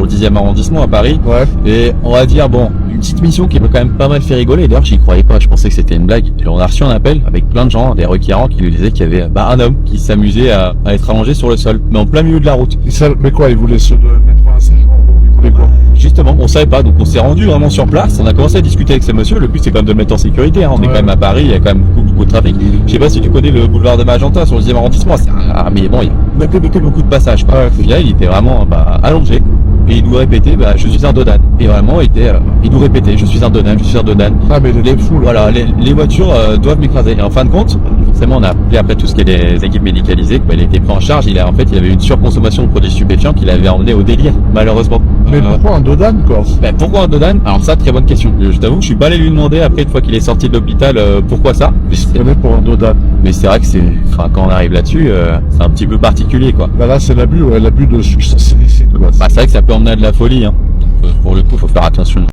le 10e arrondissement à Paris. Ouais. Et on va dire, bon, une petite mission qui m'a quand même pas mal fait rigoler. D'ailleurs, j'y croyais pas, je pensais que c'était une blague. Et on a reçu un appel avec plein de gens, des requérants qui nous disaient qu'il y avait un homme qui s'amusait à être allongé sur le sol, mais en plein milieu de la route. Mais quoi, il voulait se mettre un séjour ou il voulait quoi? Justement, on savait pas, donc on s'est rendu vraiment sur place, on a commencé à discuter avec ce monsieur, le but c'est quand même de le mettre en sécurité, hein. On est quand même à Paris, il y a quand même beaucoup de trafic. Je sais pas si tu connais le boulevard de Magenta sur le 10e arrondissement, mais bon, il y a beaucoup de passages, quoi. Et là, il était vraiment allongé, et il nous répétait, je suis un Dodan. Et vraiment, il nous répétait, je suis un Dodan, je suis un Dodan. Ah, mais il était fou, là. Voilà, les voitures doivent m'écraser. Et en fin de compte, forcément, on a appelé après tout ce qui est des équipes médicalisées, il a été pris en charge, il avait une surconsommation de produits stupéfiants qui l'avait emmené au délire, malheureusement. Mais pourquoi un Dodan, quoi? Pourquoi un Dodan? Alors ça, très bonne question. Je t'avoue que je suis pas allé lui demander après, une fois qu'il est sorti de l'hôpital, pourquoi ça. C'est pour un Dodan. Mais c'est vrai que quand on arrive là-dessus, c'est un petit peu particulier, quoi. Bah là, c'est l'abus de substances illicites, quoi. C'est vrai que ça peut emmener à de la folie, hein. Donc, pour le coup, faut faire attention.